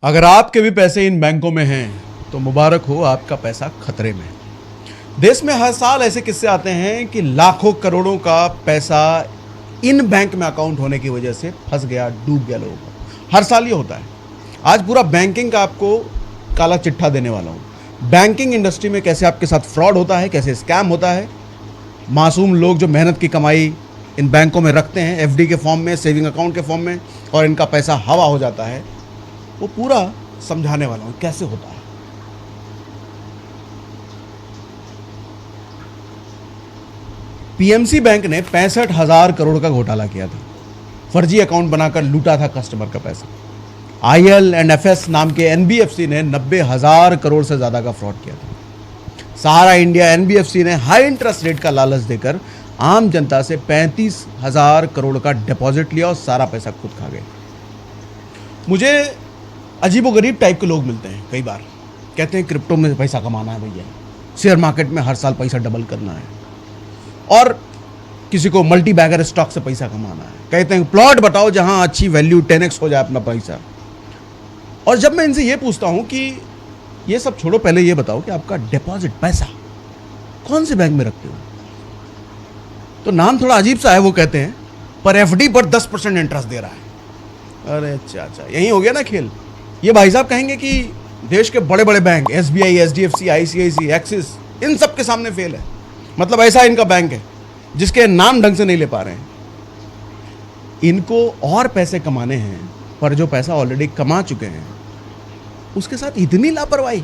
अगर आपके भी पैसे इन बैंकों में हैं तो मुबारक हो, आपका पैसा खतरे में है। देश में हर साल ऐसे किस्से आते हैं कि लाखों करोड़ों का पैसा इन बैंक में अकाउंट होने की वजह से फंस गया, डूब गया लोगों का। हर साल ये होता है। आज पूरा बैंकिंग का आपको काला चिट्ठा देने वाला हूँ। बैंकिंग इंडस्ट्री में कैसे आपके साथ फ्रॉड होता है, कैसे स्कैम होता है। मासूम लोग जो मेहनत की कमाई इन बैंकों में रखते हैं, एफडी के फॉर्म में, सेविंग अकाउंट के फॉर्म में, और इनका पैसा हवा हो जाता है, वो पूरा समझाने वाला हूँ कैसे होता है। पीएमसी बैंक ने 65,000 करोड़ का घोटाला किया था। फर्जी अकाउंट बनाकर लूटा था कस्टमर का पैसा। IL&FS नाम के एनबीएफसी ने 90,000 करोड़ से ज्यादा का फ्रॉड किया था। सहारा इंडिया एनबीएफसी ने हाई इंटरेस्ट रेट का लालच देकर आम जनता से 35,000 करोड़ का डिपॉजिट लिया और सारा पैसा खुद खा गए। मुझे अजीबोगरीब टाइप के लोग मिलते हैं कई बार, कहते हैं क्रिप्टो में पैसा कमाना है भैया, शेयर मार्केट में हर साल पैसा डबल करना है, और किसी को मल्टी बैगर स्टॉक से पैसा कमाना है। कहते हैं प्लॉट बताओ जहां अच्छी वैल्यू 10x हो जाए अपना पैसा। और जब मैं इनसे ये पूछता हूं कि ये सब छोड़ो, पहले ये बताओ कि आपका डिपॉजिट पैसा कौन से बैंक में रखते हो, तो नाम थोड़ा अजीब सा है। वो कहते हैं पर एफडी पर 10% इंटरेस्ट दे रहा है। अरे अच्छा, यही हो गया ना खेल। ये भाई साहब कहेंगे कि देश के बड़े बड़े bank SBI, HDFC, ICICI, Axis, इन सब के सामने फेल है। मतलब ऐसा इनका बैंक है जिसके नाम ढंग से नहीं ले पा रहे हैं। इनको और पैसे कमाने हैं, पर जो पैसा ऑलरेडी कमा चुके हैं उसके साथ इतनी लापरवाही।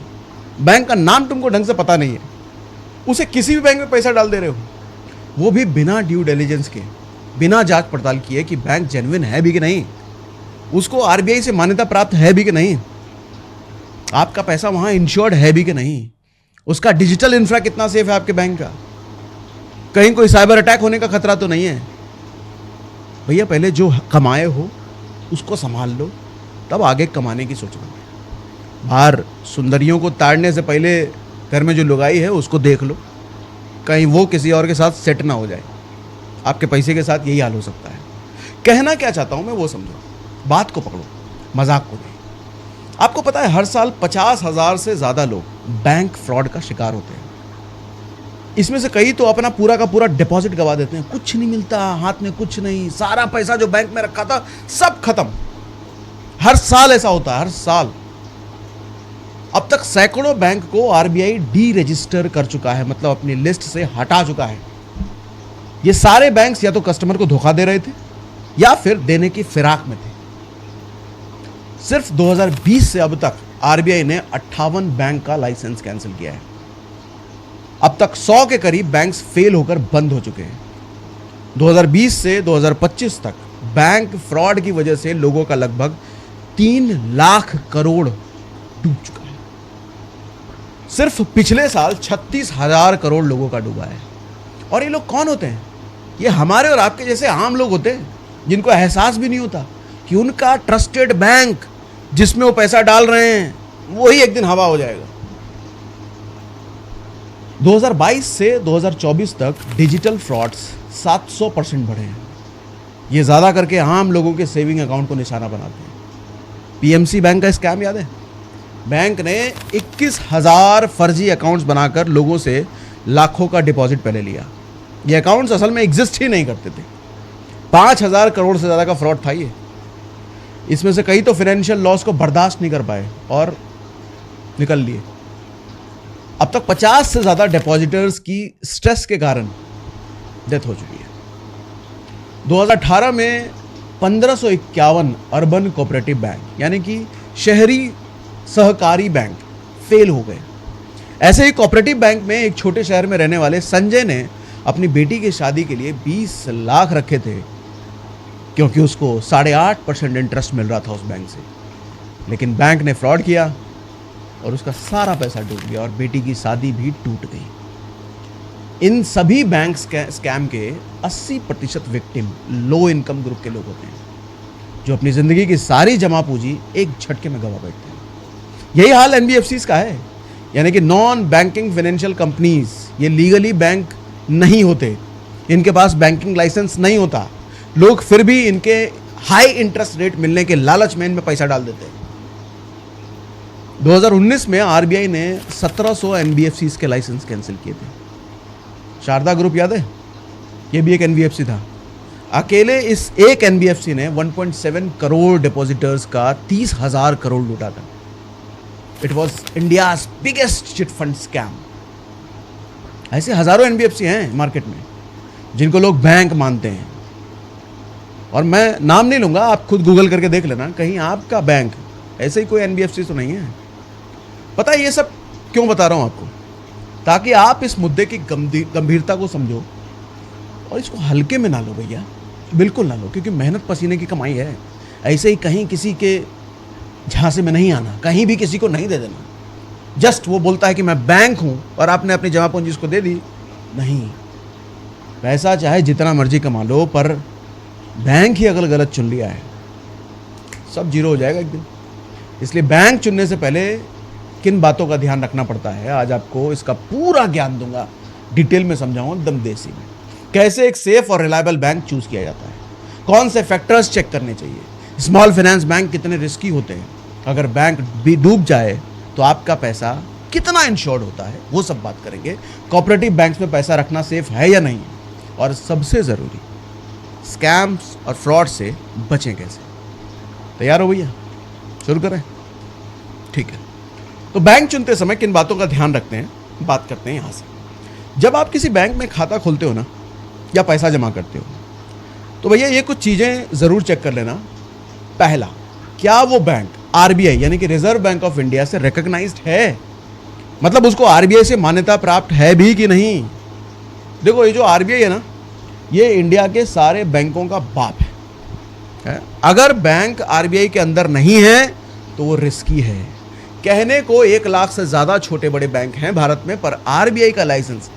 बैंक का नाम तुमको ढंग से पता नहीं है, उसे किसी भी बैंक में पैसा डाल दे रहे हो, वो भी बिना ड्यू डिलिजेंस के, बिना जांच पड़ताल किए कि बैंक जेन्युइन है भी कि नहीं, उसको RBI से मान्यता प्राप्त है भी कि नहीं, आपका पैसा वहां इंश्योर्ड है भी कि नहीं, उसका डिजिटल इंफ्रा कितना सेफ है आपके बैंक का, कहीं कोई साइबर अटैक होने का खतरा तो नहीं है। भैया पहले जो कमाए हो उसको संभाल लो, तब आगे कमाने की सोचना। बाहर सुंदरियों को ताड़ने से पहले घर में जो लुगाई है उसको देख लो, कहीं वो किसी और के साथ सेट ना हो जाए। आपके पैसे के साथ यही हाल हो सकता है। कहना क्या चाहता हूं मैं वो समझो, बात को पकड़ो, मजाक को नहीं। आपको पता है हर साल 50,000 से ज्यादा लोग बैंक फ्रॉड का शिकार होते हैं। इसमें से कई तो अपना पूरा का पूरा डिपॉजिट गवा देते हैं, कुछ नहीं मिलता, हाथ में कुछ नहीं, सारा पैसा जो बैंक में रखा था सब खत्म। हर साल ऐसा होता है, हर साल। अब तक सैकड़ों बैंक को RBI डी रजिस्टर कर चुका है, मतलब अपनी लिस्ट से हटा चुका है। ये सारे बैंक्स या तो कस्टमर को धोखा दे रहे थे या फिर देने की फिराक में थे। सिर्फ 2020 से अब तक RBI ने 58 बैंक का लाइसेंस कैंसिल किया है। अब तक 100 के करीब बैंक्स फेल होकर बंद हो चुके हैं। 2020 से 2025 तक बैंक फ्रॉड की वजह से लोगों का लगभग 3 लाख करोड़ डूब चुका है। सिर्फ पिछले साल 36,000 करोड़ लोगों का डूबा है। और ये लोग कौन होते हैं? ये हमारे और आपके जैसे आम लोग होते हैं, जिनको एहसास भी नहीं होता कि उनका ट्रस्टेड बैंक जिसमें वो पैसा डाल रहे हैं वही एक दिन हवा हो जाएगा। 2022 से 2024 तक डिजिटल फ्रॉड्स 700% बढ़े हैं। ये ज़्यादा करके आम लोगों के सेविंग अकाउंट को निशाना बनाते हैं। पीएमसी बैंक का स्कैम याद है? बैंक ने 21,000 फर्जी अकाउंट्स बनाकर लोगों से लाखों का डिपॉजिट पहले लिया। ये अकाउंट्स असल में एग्जिस्ट ही नहीं करते थे। 5,000 करोड़ से ज़्यादा का फ्रॉड था ये। इसमें से कई तो फाइनेंशियल लॉस को बर्दाश्त नहीं कर पाए और निकल लिए। अब तक 50 से ज़्यादा डिपॉजिटर्स की स्ट्रेस के कारण डेथ हो चुकी है। 2018 में 1551 अर्बन कोऑपरेटिव बैंक यानी कि शहरी सहकारी बैंक फेल हो गए। ऐसे ही कोऑपरेटिव बैंक में एक छोटे शहर में रहने वाले संजय ने अपनी बेटी की शादी के लिए 20 लाख रखे थे, क्योंकि उसको 8.5% इंटरेस्ट मिल रहा था उस बैंक से। लेकिन बैंक ने फ्रॉड किया और उसका सारा पैसा डूब गया और बेटी की शादी भी टूट गई। इन सभी बैंक स्कैम के 80% विक्टिम लो इनकम ग्रुप के लोग होते हैं, जो अपनी जिंदगी की सारी जमा पूंजी एक झटके में गवा बैठते हैं। यही हाल NBFCs का है, यानी कि नॉन बैंकिंग फाइनेंशियल कंपनीज। ये लीगली बैंक नहीं होते, इनके पास बैंकिंग लाइसेंस नहीं होता, लोग फिर भी इनके हाई इंटरेस्ट रेट मिलने के लालच में इनमें पैसा डाल देते हैं। 2019 में आरबीआई ने 1700 एनबीएफसीज के लाइसेंस कैंसिल किए थे। शारदा ग्रुप याद है, ये भी एक एनबीएफसी था। अकेले इस एक एनबीएफसी ने 1.7 करोड़ डिपॉजिटर्स का 30,000 करोड़ लूटा था। It was India's biggest chit fund scam. ऐसे हजारों एनबीएफसी हैं मार्केट में जिनको लोग बैंक मानते हैं, और मैं नाम नहीं लूंगा, आप खुद गूगल करके देख लेना, कहीं आपका बैंक ऐसे ही कोई एनबीएफसी तो नहीं है। पता है ये सब क्यों बता रहा हूं आपको? ताकि आप इस मुद्दे की गंभीरता को समझो और इसको हल्के में ना लो भैया, बिल्कुल ना लो, क्योंकि मेहनत पसीने की कमाई है। ऐसे ही कहीं किसी के झांसे में नहीं आना, कहीं भी किसी को नहीं दे देना। जस्ट वो बोलता है कि मैं बैंक हूं और आपने अपनी जमा पूंजी उसको दे दी, नहीं। पैसा चाहे जितना मर्जी कमा लो, पर बैंक ही अगर गलत चुन लिया है, सब जीरो हो जाएगा एक दिन। इसलिए बैंक चुनने से पहले किन बातों का ध्यान रखना पड़ता है, आज आपको इसका पूरा ज्ञान दूंगा, डिटेल में समझाऊंगा एकदम देसी में। कैसे एक सेफ और रिलायबल बैंक चूज किया जाता है, कौन से फैक्टर्स चेक करने चाहिए, स्मॉल फाइनेंस बैंक कितने रिस्की होते हैं, अगर बैंक भी डूब जाए तो आपका पैसा कितना इंश्योर्ड होता है, वो सब बात करेंगे। कोऑपरेटिव बैंक्स में पैसा रखना सेफ है या नहीं, और सबसे ज़रूरी स्कैम्स और फ्रॉड से बचें कैसे। तैयार हो भैया? शुरू करें? ठीक है। तो बैंक चुनते समय किन बातों का ध्यान रखते हैं, बात करते हैं यहाँ से। जब आप किसी बैंक में खाता खोलते हो ना, या पैसा जमा करते हो, तो भैया ये कुछ चीज़ें ज़रूर चेक कर लेना। पहला, क्या वो बैंक आरबीआई यानी कि रिजर्व बैंक ऑफ इंडिया से रिकॉग्नाइज्ड है, मतलब उसको आरबीआई से मान्यता प्राप्त है भी कि नहीं। देखो ये जो आरबीआई है ना, ये इंडिया के सारे बैंकों का बाप है। अगर बैंक आरबीआई के अंदर नहीं है तो वो रिस्की है। कहने को 1 लाख से ज़्यादा छोटे बड़े बैंक हैं भारत में, पर आरबीआई का लाइसेंस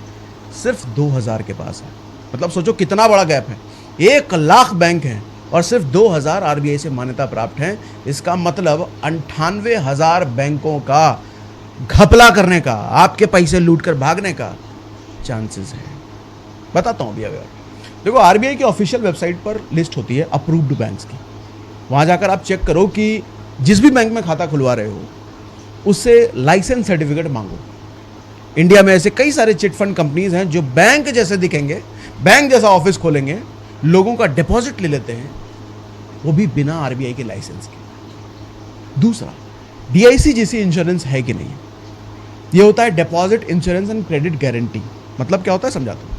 सिर्फ 2000 के पास है। मतलब सोचो कितना बड़ा गैप है। 1 लाख बैंक हैं और सिर्फ 2000 आरबीआई से मान्यता प्राप्त हैं। इसका मतलब 98,000 बैंकों का घपला करने का, आपके पैसे लूट कर भागने का चांसेस है। बताता हूँ भैया। देखो आरबीआई की ऑफिशियल वेबसाइट पर लिस्ट होती है अप्रूव्ड बैंक्स की। वहाँ जाकर आप चेक करो कि जिस भी बैंक में खाता खुलवा रहे हो उससे लाइसेंस सर्टिफिकेट मांगो। इंडिया में ऐसे कई सारे चिट फंड कंपनीज हैं जो बैंक जैसे दिखेंगे, बैंक जैसा ऑफिस खोलेंगे, लोगों का डिपॉजिट ले लेते हैं, वो भी बिना आरबीआई के लाइसेंस के। दूसरा, डीआईसीजीसी इंश्योरेंस है कि नहीं। ये होता है deposit insurance and credit guarantee. मतलब क्या होता है समझाता हूं।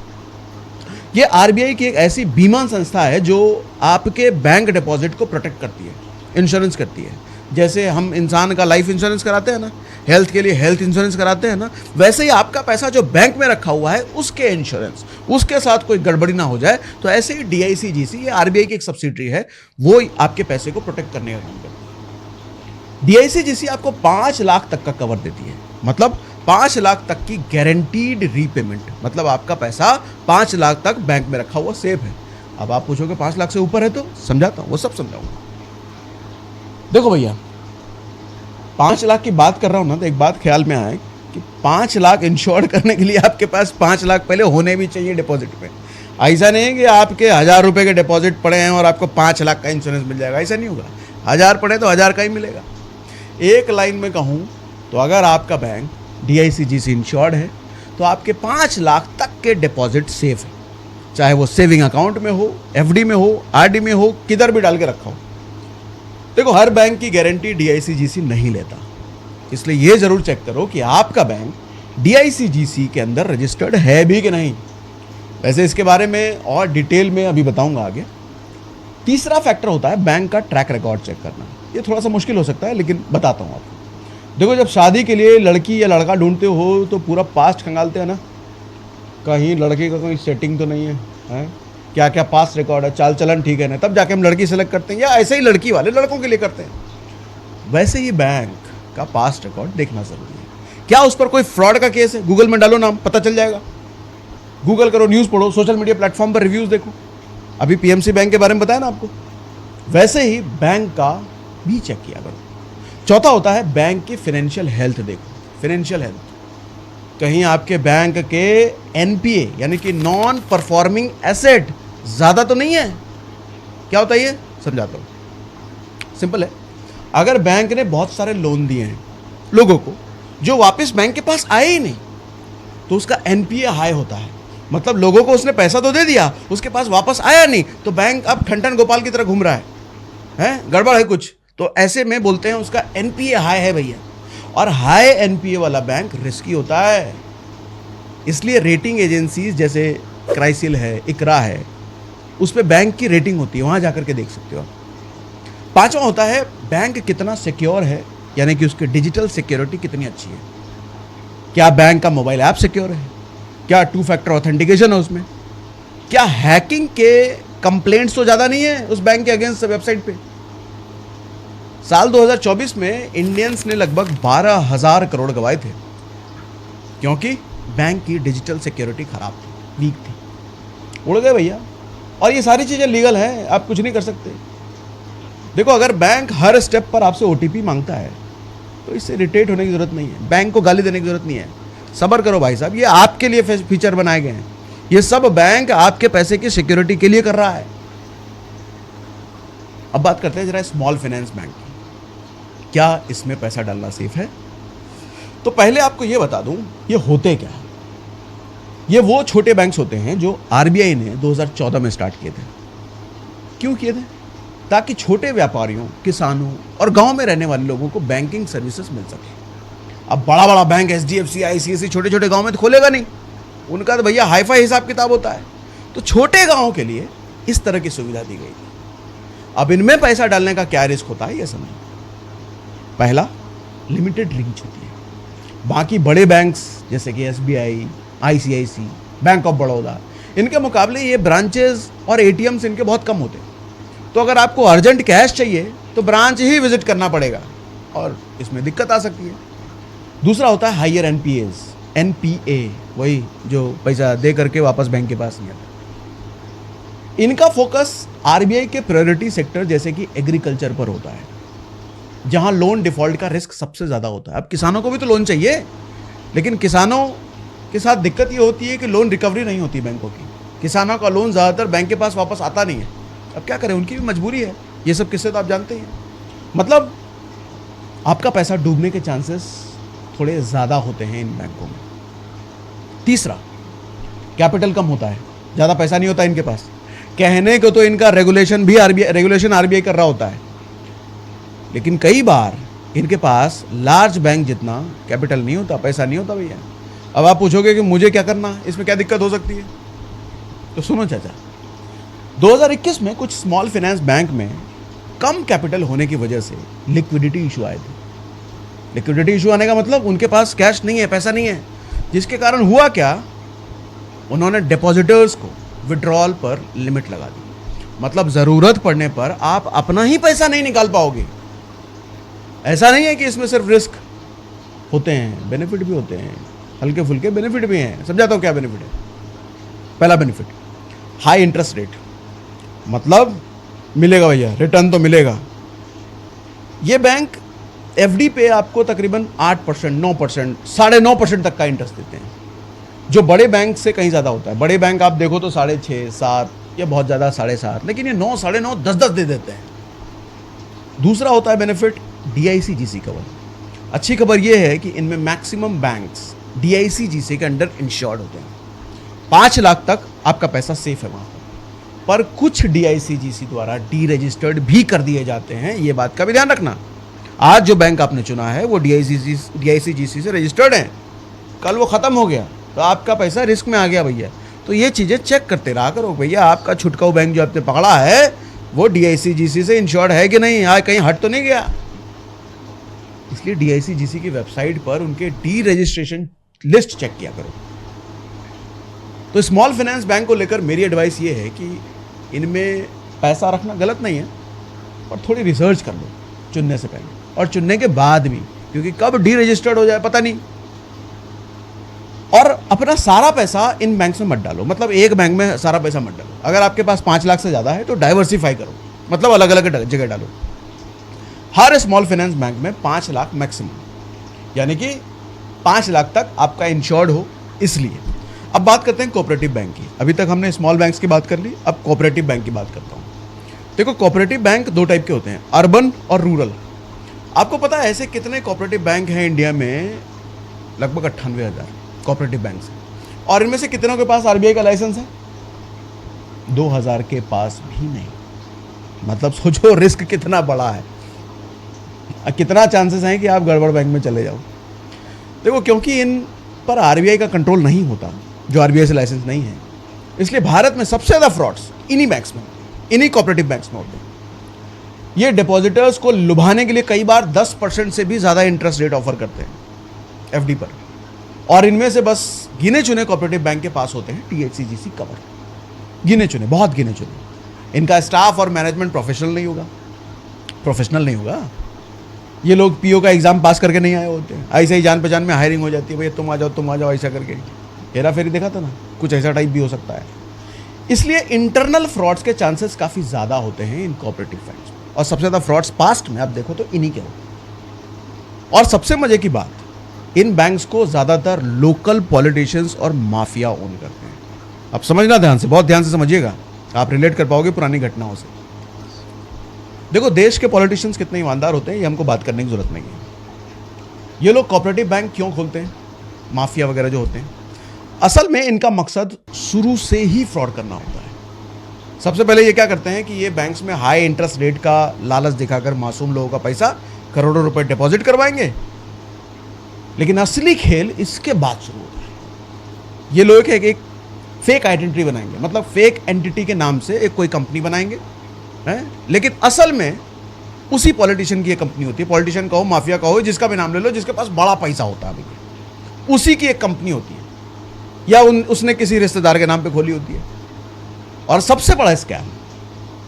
ये आरबीआई की एक ऐसी बीमा संस्था है जो आपके बैंक डिपॉजिट को प्रोटेक्ट करती है, इंश्योरेंस करती है। जैसे हम इंसान का लाइफ इंश्योरेंस कराते हैं ना, हेल्थ के लिए हेल्थ इंश्योरेंस कराते हैं ना, वैसे ही आपका पैसा जो बैंक में रखा हुआ है उसके इंश्योरेंस, उसके साथ कोई गड़बड़ी ना हो जाए, तो ऐसे ही डीआईसीजीसी, ये आरबीआई की एक सब्सिडरी है, वो आपके पैसे को प्रोटेक्ट करने का काम करती है। डीआईसीजीसी आपको 5 लाख तक का कवर देती है, मतलब 5 लाख तक की गारंटीड रीपेमेंट, मतलब आपका पैसा 5 लाख तक बैंक में रखा हुआ सेफ है। अब आप पूछोगे 5 लाख से ऊपर है तो समझाता हूं, वो सब समझाऊंगा। देखो भैया 5 लाख की बात कर रहा हूं ना, तो एक बात ख्याल में आए कि 5 लाख इंश्योर करने के लिए आपके पास 5 लाख पहले होने भी चाहिए डिपॉजिट में। ऐसा नहीं है कि आपके 1000 रुपए के डिपॉजिट पड़े हैं और आपको 5 लाख का इंश्योरेंस मिल जाएगा, ऐसा नहीं होगा। 1000 पड़े तो 1000 का ही मिलेगा। एक लाइन में कहूं तो अगर आपका बैंक डीआईसीजीसी इंश्योर्ड है तो आपके 5 लाख तक के डिपॉजिट सेफ है, चाहे वो सेविंग अकाउंट में हो, एफडी में हो, आरडी में हो, किधर भी डाल के रखा हो। देखो हर बैंक की गारंटी डीआईसीजीसी नहीं लेता, इसलिए ये जरूर चेक करो कि आपका बैंक डीआईसीजीसी के अंदर रजिस्टर्ड है भी कि नहीं। वैसे इसके बारे में और डिटेल में अभी बताऊंगा आगे। तीसरा फैक्टर होता है बैंक का ट्रैक रिकॉर्ड चेक करना। ये थोड़ा सा मुश्किल हो सकता है लेकिन बताता हूँ आपको। देखो जब शादी के लिए लड़की या लड़का ढूंढते हो तो पूरा पास्ट खंगालते हैं ना, कहीं लड़के का कोई सेटिंग तो नहीं है, क्या क्या पास्ट रिकॉर्ड है, चाल चलन ठीक है ना, तब जाके हम लड़की सेलेक्ट करते हैं, या ऐसे ही लड़की वाले लड़कों के लिए करते हैं। वैसे ही बैंक का पास्ट रिकॉर्ड देखना जरूरी है। क्या उस पर कोई फ्रॉड का केस है? गूगल में डालो नाम, पता चल जाएगा। गूगल करो, न्यूज़ पढ़ो, सोशल मीडिया प्लेटफॉर्म पर रिव्यूज़ देखो। अभी पीएमसी बैंक के बारे में बताया ना आपको, वैसे ही बैंक का भी चेक किया करो। चौथा होता है बैंक की फाइनेंशियल हेल्थ देखो। फाइनेंशियल हेल्थ, कहीं आपके बैंक के एनपीए यानी कि नॉन परफॉर्मिंग एसेट ज़्यादा तो नहीं है। क्या होता है ये समझाता हूँ, सिंपल है। अगर बैंक ने बहुत सारे लोन दिए हैं लोगों को जो वापस बैंक के पास आए ही नहीं, तो उसका एनपीए हाई होता है। मतलब लोगों को उसने पैसा तो दे दिया, उसके पास वापस आया नहीं, तो बैंक अब ठन गोपाल की तरह घूम रहा है गड़बड़ है कुछ। तो ऐसे में बोलते हैं उसका एनपीए हाई है भैया। और हाई एनपीए वाला बैंक रिस्की होता है, इसलिए रेटिंग एजेंसीज जैसे क्राइसिल है, इकरा है, उस पर बैंक की रेटिंग होती है, वहां जाकर के देख सकते हो आप। पांचवा होता है बैंक कितना सिक्योर है, यानी कि उसकी डिजिटल सिक्योरिटी कितनी अच्छी है। क्या बैंक का मोबाइल ऐप सिक्योर है? क्या 2 फैक्टर ऑथेंटिकेशन है उसमें? क्या हैकिंग के कंप्लेंट्स तो ज्यादा नहीं है उस बैंक के अगेंस्ट वेबसाइट पे? साल 2024 में इंडियंस ने लगभग 12,000 करोड़ गंवाए थे, क्योंकि बैंक की डिजिटल सिक्योरिटी खराब थी, वीक थी। उड़ गए भैया। और ये सारी चीजें लीगल हैं, आप कुछ नहीं कर सकते। देखो, अगर बैंक हर स्टेप पर आपसे ओटीपी मांगता है तो इससे इरिटेट होने की जरूरत नहीं है, बैंक को गाली देने की जरूरत नहीं है। सब्र करो भाई साहब, ये आपके लिए फीचर बनाए गए हैं। ये सब बैंक आपके पैसे की सिक्योरिटी के लिए कर रहा है। अब बात करते हैं जरा स्मॉल फाइनेंस बैंक की। क्या इसमें पैसा डालना सेफ है? तो पहले आपको ये बता दूं, ये होते क्या है। ये वो छोटे बैंक्स होते हैं जो आरबीआई ने 2014 में स्टार्ट किए थे। क्यों किए थे? ताकि छोटे व्यापारियों, किसानों और गांव में रहने वाले लोगों को बैंकिंग सर्विसेज मिल सके। अब बड़ा बड़ा बैंक एचडीएफसी, आईसीआईसी छोटे छोटे गांव में तो खोलेगा नहीं, उनका तो भैया हाईफाई हिसाब किताब होता है। तो छोटे गांवों के लिए इस तरह की सुविधा दी गई थी। अब इनमें पैसा डालने का क्या रिस्क होता है, यह समझिए। पहला, लिमिटेड रीच होती है। बाकी बड़े बैंक्स जैसे कि SBI, ICIC, bank of Baroda, इनके मुकाबले ये ब्रांचेस और एटीएम्स इनके बहुत कम होते हैं। तो अगर आपको अर्जेंट कैश चाहिए तो ब्रांच ही विजिट करना पड़ेगा और इसमें दिक्कत आ सकती है। दूसरा होता है हायर एनपीएस, एनपीए, वही जो पैसा दे करके वापस बैंक के पास नहीं आता। इनका फोकस आरबीआई के प्रायोरिटी सेक्टर जैसे कि एग्रीकल्चर पर होता है, जहां लोन डिफॉल्ट का रिस्क सबसे ज्यादा होता है। अब किसानों को भी तो लोन चाहिए, लेकिन किसानों के साथ दिक्कत ये होती है कि लोन रिकवरी नहीं होती बैंकों की। किसानों का लोन ज्यादातर बैंक के पास वापस आता नहीं है। अब क्या करें, उनकी भी मजबूरी है। ये सब किस्से तो आप जानते हैं। मतलब आपका पैसा डूबने के चांसेस थोड़े ज्यादा होते हैं इन बैंकों में। तीसरा, कैपिटल कम होता है, ज्यादा पैसा नहीं होता इनके पास। कहने को तो इनका रेगुलेशन आरबीआई कर रहा होता है, लेकिन कई बार इनके पास लार्ज बैंक जितना कैपिटल नहीं होता, पैसा नहीं होता भैया। अब आप पूछोगे कि मुझे क्या करना है, इसमें क्या दिक्कत हो सकती है? तो सुनो चाचा, 2021 में कुछ स्मॉल फाइनेंस बैंक में कम कैपिटल होने की वजह से लिक्विडिटी इशू आए थे। लिक्विडिटी इशू आने का मतलब उनके पास कैश नहीं है, पैसा नहीं है, जिसके कारण हुआ क्या, उन्होंने डिपॉजिटर्स को विड्रॉल पर लिमिट लगा दी। मतलब जरूरत पड़ने पर आप अपना ही पैसा नहीं निकाल पाओगे। ऐसा नहीं है कि इसमें सिर्फ रिस्क होते हैं, बेनिफिट भी होते हैं, हल्के फुल्के बेनिफिट भी हैं। समझाता हूं क्या बेनिफिट है। पहला बेनिफिट, हाई इंटरेस्ट रेट, मतलब मिलेगा भैया, रिटर्न तो मिलेगा। ये बैंक एफडी पे आपको तकरीबन 8%, 9%, 9.5% तक का इंटरेस्ट देते हैं, जो बड़े बैंक से कहीं ज़्यादा होता है। बड़े बैंक आप देखो तो 6.5, 7 या बहुत ज़्यादा 7.5, लेकिन ये 9, 9.5, 10 दे देते हैं। दूसरा होता है बेनिफिट डीआईसी-जीसी कवर। अच्छी खबर यह है कि इनमें मैक्सिमम बैंक्स डीआईसी-जीसी के अंडर इंश्योर्ड होते हैं। 5 लाख तक आपका पैसा सेफ है वहाँ पर कुछ डीआईसी-जीसी द्वारा डी रजिस्टर्ड भी कर दिए जाते हैं। ये बात का भी ध्यान रखना। आज जो बैंक आपने चुना है वो डीआईसी-जीसी से रजिस्टर्ड है, कल वो ख़त्म हो गया तो आपका पैसा रिस्क में आ गया भैया। तो ये चीज़ें चेक करते रहा करो भैया, आपका छुटकाऊ बैंक जो आपने पकड़ा है वो डीआईसी-जीसी से इंश्योर्ड है कि नहीं, यहाँ कहीं हट तो नहीं गया। इसलिए डीआईसी-जीसी की वेबसाइट पर उनके डी रजिस्ट्रेशन लिस्ट चेक किया करो। तो स्मॉल फाइनेंस बैंक को लेकर मेरी एडवाइस ये है कि इनमें पैसा रखना गलत नहीं है, और थोड़ी रिसर्च कर लो चुनने से पहले और चुनने के बाद भी, क्योंकि कब डी रजिस्टर्ड हो जाए पता नहीं। और अपना सारा पैसा इन बैंक्स में मत डालो, मतलब एक बैंक में सारा पैसा मत डालो। अगर आपके पास 5 लाख से ज़्यादा है तो डाइवर्सिफाई करो, मतलब अलग अलग जगह डालो। हर स्मॉल फाइनेंस बैंक में 5 लाख मैक्सिमम, यानी कि 5 लाख तक आपका इंश्योर्ड हो। इसलिए अब बात करते हैं कोऑपरेटिव बैंक की। अभी तक हमने स्मॉल बैंक्स की बात कर ली, अब कोऑपरेटिव बैंक की बात करता हूँ। देखो, कोऑपरेटिव बैंक 2 टाइप के होते हैं, अर्बन और रूरल। आपको पता है ऐसे कितने कोऑपरेटिव बैंक हैं इंडिया में? लगभग 98,000 कोऑपरेटिव बैंक हैं। और इनमें से कितनों के पास आरबीआई का लाइसेंस है? 2,000 के पास भी नहीं। मतलब सोचो रिस्क कितना बड़ा है, कितना चांसेस हैं कि आप गड़बड़ बैंक में चले जाओ। देखो, क्योंकि इन पर आरबीआई का कंट्रोल नहीं होता, जो आरबीआई से लाइसेंस नहीं है, इसलिए भारत में सबसे ज़्यादा फ्रॉड्स इन्हीं बैंक्स में, इन्हीं कोऑपरेटिव बैंक्स में होते हैं। ये डिपॉजिटर्स को लुभाने के लिए कई बार 10% से भी ज़्यादा इंटरेस्ट रेट ऑफर करते हैं एफडी पर, और इनमें से बस गिने चुने कोऑपरेटिव बैंक के पास होते हैं टीएचसीजीसी कवर। गिने चुने, बहुत गिने चुने। इनका स्टाफ और मैनेजमेंट प्रोफेशनल नहीं होगा। ये लोग पीओ का एग्जाम पास करके नहीं आए होते हैं, ऐसे ही जान पहचान में हायरिंग हो जाती है, भैया तुम आ जाओ ऐसा करके हेरा फेरी देखा था ना, कुछ ऐसा टाइप भी हो सकता है। इसलिए इंटरनल फ्रॉड्स के चांसेस काफ़ी ज़्यादा होते हैं इन कोऑपरेटिव बैंक्स, और सबसे ज़्यादा फ्रॉड्स पास्ट में आप देखो तो इन्हीं के होते हैं। और सबसे मजे की बात, इन बैंक्स को ज़्यादातर लोकल पॉलिटिशियंस और माफिया ओन करते हैं। अब समझना ध्यान से, बहुत ध्यान से समझिएगा, आप रिलेट कर पाओगे पुरानी घटनाओं से। देखो, देश के पॉलिटिशियंस कितने ईमानदार होते हैं ये हमको बात करने की जरूरत नहीं है। ये लोग कोऑपरेटिव बैंक क्यों खोलते हैं, माफिया वगैरह जो होते हैं? असल में इनका मकसद शुरू से ही फ्रॉड करना होता है। सबसे पहले ये क्या करते हैं कि ये बैंक्स में हाई इंटरेस्ट रेट का लालच दिखाकर मासूम लोगों का पैसा, करोड़ों रुपए डिपॉजिट करवाएंगे। लेकिन असली खेल इसके बाद शुरू होता है। ये लोग एक फेक आइडेंटिटी बनाएंगे, मतलब फेक एंटिटी के नाम से एक कोई कंपनी बनाएंगे, है? लेकिन असल में उसी पॉलिटिशियन की एक कंपनी होती है। पॉलिटिशियन कहो, माफिया कहो, जिसका भी नाम ले लो, जिसके पास बड़ा पैसा होता है, उसी की एक कंपनी होती है, या उसने किसी रिश्तेदार के नाम पे खोली होती है। और सबसे बड़ा स्कैम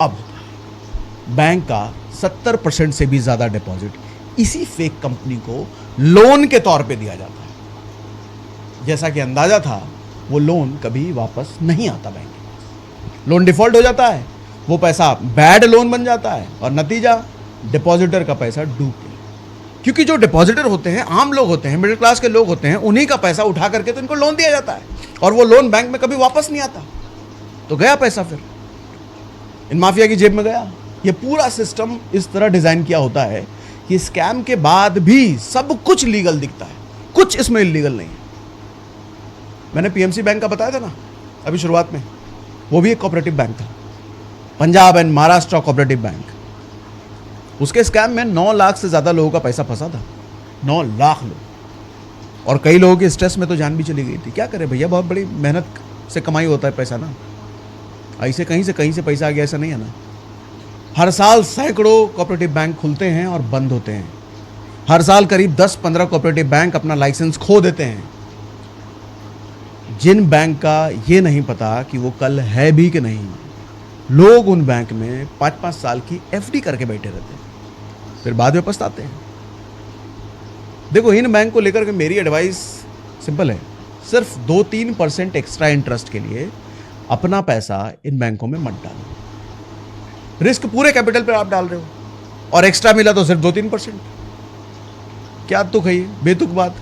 अब होता है, बैंक का 70% से भी ज्यादा डिपॉजिट इसी फेक कंपनी को लोन के तौर पे दिया जाता है। जैसा कि अंदाजा था, वो लोन कभी वापस नहीं आता बैंक के पास, लोन डिफॉल्ट हो जाता है, वो पैसा बैड लोन बन जाता है, और नतीजा डिपॉजिटर का पैसा डूब गया। क्योंकि जो डिपॉजिटर होते हैं आम लोग होते हैं, मिडिल क्लास के लोग होते हैं, उन्हीं का पैसा उठा करके तो इनको लोन दिया जाता है, और वो लोन बैंक में कभी वापस नहीं आता, तो गया पैसा फिर इन माफिया की जेब में गया। ये पूरा सिस्टम इस तरह डिजाइन किया होता है कि स्कैम के बाद भी सब कुछ लीगल दिखता है, कुछ इसमें इलीगल नहीं है। मैंने पीएमसी बैंक का बताया था ना अभी शुरुआत में, वो भी एक कोऑपरेटिव बैंक था, Punjab and Maharashtra cooperative bank. उसके स्कैम में 9 लाख से ज़्यादा लोगों का पैसा फंसा था, 9 लाख लोग, और कई लोगों के स्ट्रेस में तो जान भी चली गई थी। क्या करें भैया, बहुत बड़ी मेहनत से कमाई होता है पैसा ना, ऐसे कहीं से पैसा आ गया ऐसा नहीं है ना। हर साल सैकड़ों कोऑपरेटिव बैंक खुलते हैं और बंद होते हैं। हर साल करीब 10-15 कोऑपरेटिव बैंक अपना लाइसेंस खो देते हैं। जिन बैंक का ये नहीं पता कि वो कल है भी कि नहीं, लोग उन बैंक में 5-5 साल की एफडी करके बैठे रहते हैं, फिर बाद में पछताते हैं। देखो, इन बैंक को लेकर के मेरी एडवाइस सिंपल है, सिर्फ 2-3% एक्स्ट्रा इंटरेस्ट के लिए अपना पैसा इन बैंकों में मत डालो। रिस्क पूरे कैपिटल पर आप डाल रहे हो, और एक्स्ट्रा मिला तो सिर्फ 2-3%। क्या तुक है ये, बेतुक बात।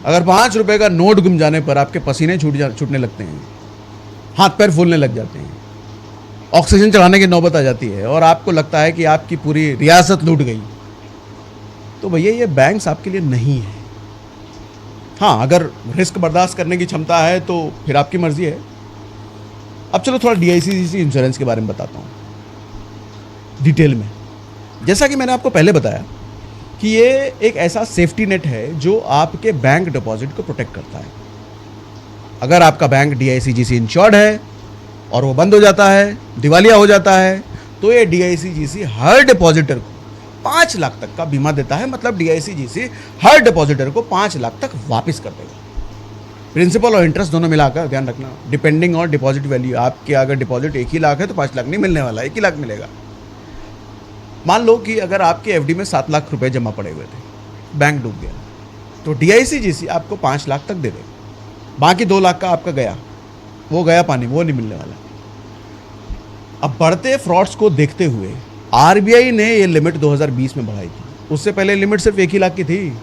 अगर 5 रुपए का नोट गुम जाने पर आपके पसीने छूटने लगते हैं, हाथ पैर फूलने लग जाते हैं, ऑक्सीजन चढ़ाने की नौबत आ जाती है, और आपको लगता है कि आपकी पूरी रियासत लूट गई, तो भैया ये बैंक्स आपके लिए नहीं है। हाँ, अगर रिस्क बर्दाश्त करने की क्षमता है तो फिर आपकी मर्जी है। अब चलो थोड़ा डीआईसीजीसी इंश्योरेंस के बारे में बताता हूँ डिटेल में। जैसा कि मैंने आपको पहले बताया कि ये एक ऐसा सेफ्टी नेट है जो आपके बैंक डिपॉजिट को प्रोटेक्ट करता है। अगर आपका बैंक डीआईसीजीसी इंश्योर्ड है और वो बंद हो जाता है, दिवालिया हो जाता है, तो ये डीआईसीजीसी हर डिपॉजिटर को 5 लाख तक का बीमा देता है। मतलब डीआईसीजीसी हर डिपॉजिटर को 5 लाख तक वापस कर देगा। प्रिंसिपल और इंटरेस्ट दोनों मिलाकर, ध्यान रखना, डिपेंडिंग ऑन डिपॉजिट वैल्यू। आपके अगर डिपॉजिट 1 ही लाख है तो 5 लाख नहीं मिलने वाला, 1 ही लाख मिलेगा। मान लो कि अगर आपके एफडी में 7 लाख रुपए जमा पड़े हुए थे, बैंक डूब गया, तो डीआईसीजीसी आपको 5 लाख तक दे देगा। बाकी 2 लाख का आपका गया, वो गया पानी, वो नहीं मिलने वाला। अब बढ़ते फ्रॉड्स को देखते हुए आरबीआई ने ये लिमिट 2020 में बढ़ाई थी। उससे पहले लिमिट सिर्फ 1 ही लाख की थी।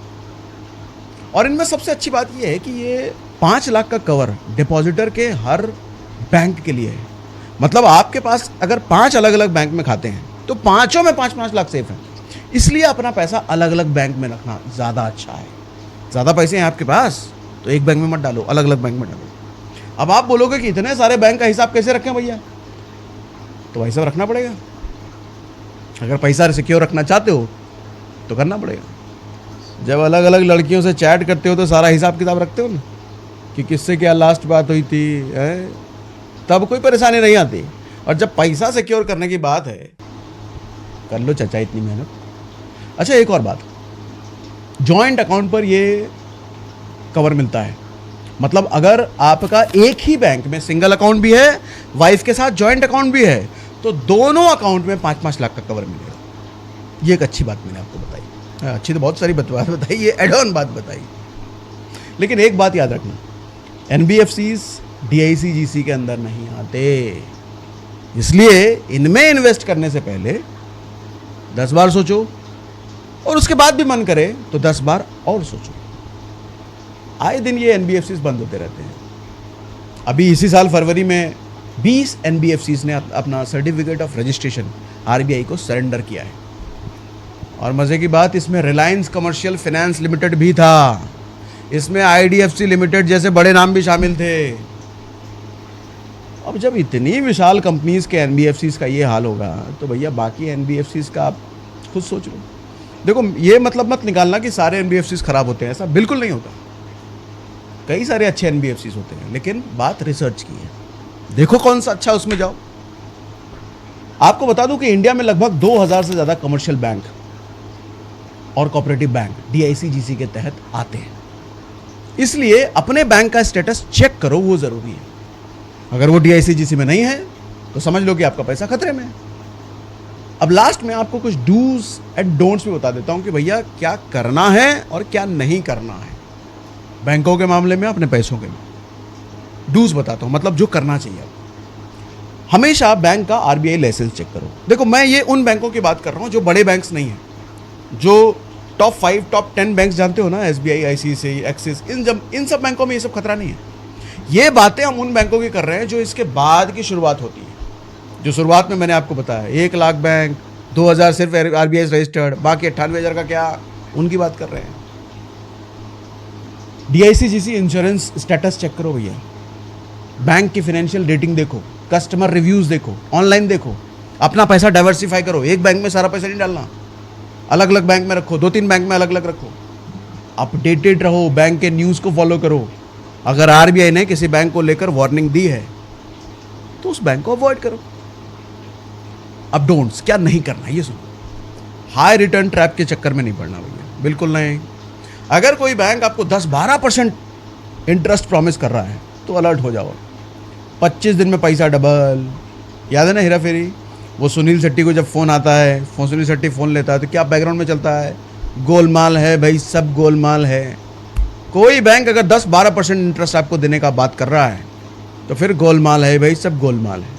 और इनमें सबसे अच्छी बात ये है कि ये 5 लाख का कवर डिपॉजिटर के हर बैंक के लिए है। मतलब आपके पास अगर 5 अलग अलग बैंक में खाते हैं तो 5 में 5-5 लाख सेफ हैं। इसलिए अपना पैसा अलग अलग बैंक में रखना ज़्यादा अच्छा है। ज़्यादा पैसे हैं आपके पास तो एक बैंक में मत डालो, अलग अलग बैंक में डालो। अब आप बोलोगे कि इतने सारे बैंक का हिसाब कैसे रखें भैया, तो भाई साहब रखना पड़ेगा। अगर पैसा सिक्योर रखना चाहते हो तो करना पड़ेगा। जब अलग अलग लड़कियों से चैट करते हो तो सारा हिसाब किताब रखते हो ना, कि किससे क्या लास्ट बात हुई थी है? तब कोई परेशानी नहीं आती। और जब पैसा सिक्योर करने की बात है, कर लो चाचा इतनी मेहनत। अच्छा एक और बात, जॉइंट अकाउंट पर ये कवर मिलता है। मतलब अगर आपका एक ही बैंक में सिंगल अकाउंट भी है, वाइफ के साथ जॉइंट अकाउंट भी है, तो दोनों अकाउंट में 5-5 लाख का कवर मिलेगा। ये एक अच्छी बात मैंने आपको बताई। अच्छी तो बहुत सारी बात बताई, ये एड ऑन बात बताई। लेकिन एक बात याद रखना, एनबीएफसीज डीआईसीजीसी के अंदर नहीं आते, इसलिए इनमें इन्वेस्ट करने से पहले 10 बार सोचो, और उसके बाद भी मन करे तो 10 बार और सोचो। आए दिन ये एनबीएफसीज बंद होते रहते हैं। अभी इसी साल फरवरी में 20 एनबीएफसीज ने अपना सर्टिफिकेट ऑफ रजिस्ट्रेशन आरबीआई को सरेंडर किया है। और मज़े की बात, इसमें रिलायंस कमर्शियल फाइनेंस लिमिटेड भी था, इसमें आईडीएफसी लिमिटेड जैसे बड़े नाम भी शामिल थे। अब जब इतनी विशाल कंपनीज के एनबीएफसीज का ये हाल होगा तो भैया बाकी एनबीएफसीज का आप खुद सोच लो। देखो ये मतलब मत निकालना कि सारे एनबीएफसीज खराब होते हैं, ऐसा बिल्कुल नहीं होता। कई सारे अच्छे एनबीएफसीज होते हैं, लेकिन बात रिसर्च की है। देखो कौन सा अच्छा, उसमें जाओ। आपको बता दूं कि इंडिया में लगभग 2000 से ज़्यादा कमर्शियल बैंक और कोऑपरेटिव बैंक डीआईसीजीसी के तहत आते हैं। इसलिए अपने बैंक का स्टेटस चेक करो, वो ज़रूरी है। अगर वो डीआईसीजीसी में नहीं है तो समझ लो कि आपका पैसा खतरे में है। अब लास्ट में आपको कुछ डूज एंड डोंट्स भी बता देता हूं कि भैया क्या करना है और क्या नहीं करना है बैंकों के मामले में, अपने पैसों के में। डूज बताता हूं, मतलब जो करना चाहिए। हमेशा बैंक का आरबीआई लाइसेंस चेक करो। देखो मैं ये उन बैंकों की बात कर रहा हूं जो बड़े बैंक्स नहीं हैं, जो टॉप 5 टॉप 10 बैंक्स जानते हो ना, एसबीआई, आईसीआईसीआई, एक्सिस, इन सब बैंकों में ये सब खतरा नहीं है। ये बातें हम उन बैंकों की कर रहे हैं जो इसके बाद की शुरुआत होती है। जो शुरुआत में मैंने आपको बताया 1 लाख बैंक, 2000 सिर्फ आरबीआई रजिस्टर्ड, बाकी 98,000 का क्या, उनकी बात कर रहे हैं। डीआईसीजीसी इंश्योरेंस स्टेटस चेक करो भैया, बैंक की फाइनेंशियल रेटिंग देखो, कस्टमर रिव्यूज देखो, ऑनलाइन देखो, अपना पैसा डाइवर्सिफाई करो। एक बैंक में सारा पैसा नहीं डालना, अलग अलग बैंक में रखो, 2-3 बैंक में अलग अलग रखो। अपडेटेड रहो, बैंक के न्यूज़ को फॉलो करो। अगर आरबीआई ने किसी बैंक को लेकर वार्निंग दी है तो उस बैंक को अवॉइड करो। अब डोंट्स, क्या नहीं करना ये सुनो। हाई रिटर्न ट्रैप के चक्कर में नहीं पड़ना भैया, बिल्कुल नहीं। अगर कोई बैंक आपको 10-12% इंटरेस्ट प्रॉमिस कर रहा है तो अलर्ट हो जाओ। 25 दिन में पैसा डबल, याद है ना हेरा फेरी? वो सुनील शेट्टी को जब फ़ोन आता है, सुनील शेट्टी फ़ोन लेता है तो क्या बैकग्राउंड में चलता है? गोलमाल है भाई, सब गोलमाल है। कोई बैंक अगर 10-12% इंटरेस्ट आपको देने का बात कर रहा है तो फिर गोलमाल है भाई, सब गोलमाल है।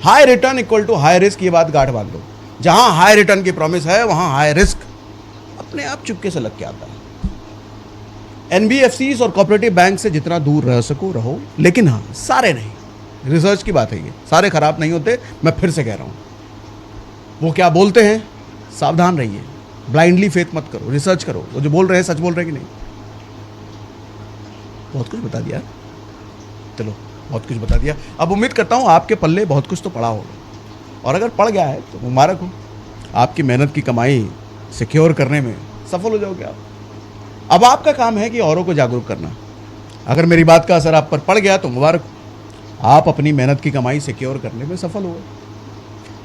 High return equal to high risk, ये बात गांठ बांध लो। जहां हाई रिटर्न की प्रॉमिस है वहां हाई रिस्क अपने आप चुपके से लग के आता है। एनबीएफसीज और कोऑपरेटिव बैंक से जितना दूर रह सको रहो, लेकिन हाँ सारे नहीं। रिसर्च की बात है ये, सारे खराब नहीं होते। मैं फिर से कह रहा हूं, वो क्या बोलते हैं, सावधान रहिए, ब्लाइंडली फेथ मत करो, रिसर्च करो, वो जो बोल रहे हैं सच बोल रहे हैं कि नहीं। बहुत कुछ बता दिया, चलो बहुत कुछ बता दिया। अब उम्मीद करता हूँ आपके पल्ले बहुत कुछ तो पड़ा होगा, और अगर पड़ गया है तो मुबारक हो, आपकी मेहनत की कमाई सिक्योर करने में सफल हो जाओगे आप। अब आपका काम है कि औरों को जागरूक करना। अगर मेरी बात का असर आप पर पड़ गया तो मुबारक, आप अपनी मेहनत की कमाई सिक्योर करने में सफल हुए।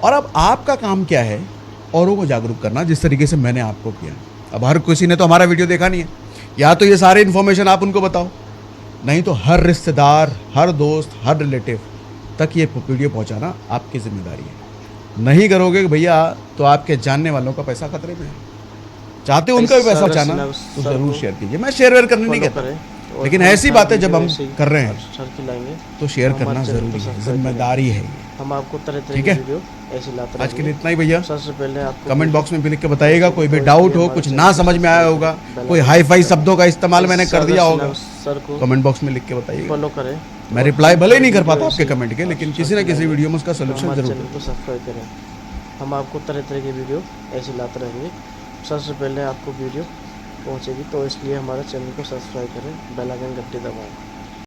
और अब आपका काम क्या है, औरों को जागरूक करना, जिस तरीके से मैंने आपको किया। अब हर किसी ने तो हमारा वीडियो देखा नहीं है, या तो ये सारे इन्फॉर्मेशन आप उनको बताओ, नहीं तो हर रिश्तेदार, हर दोस्त, हर रिलेटिव तक ये वीडियो पहुंचाना आपकी जिम्मेदारी है। नहीं करोगे भैया तो आपके जानने वालों का पैसा खतरे में है। चाहते उनका भी पैसा बचाना तो जरूर शेयर कीजिए। मैं शेयर वेयर करने नहीं कहता, लेकिन ऐसी बातें जब हम कर रहे हैं तो शेयर करना जरूरी है, जिम्मेदारी है ये। हम आपको तरह तरह की वीडियो ऐसे लाते आज के लिए इतना ही भैया। सबसे पहले आपको कमेंट बॉक्स में भी लिख के बताइएगा, कोई भी डाउट हो, कुछ ना समझ में आया होगा, कोई हाई फाई शब्दों का इस्तेमाल मैंने कर दिया होगा, सर को कमेंट बॉक्स में लिख के बताइएगा। फॉलो करें। मैं रिप्लाई भले ही नहीं कर पाता आपके कमेंट के, लेकिन किसी ना किसी वीडियो में उसका सोल्यूशन हमारे जरूर चैनल को सब्सक्राइब करें। हम आपको तरह तरह की वीडियो ऐसे लाते रहेंगे। सबसे पहले आपको वीडियो पहुंचेगी, तो इसलिए हमारे चैनल को सब्सक्राइब करें, बेल आइकन घंटी दबाएं।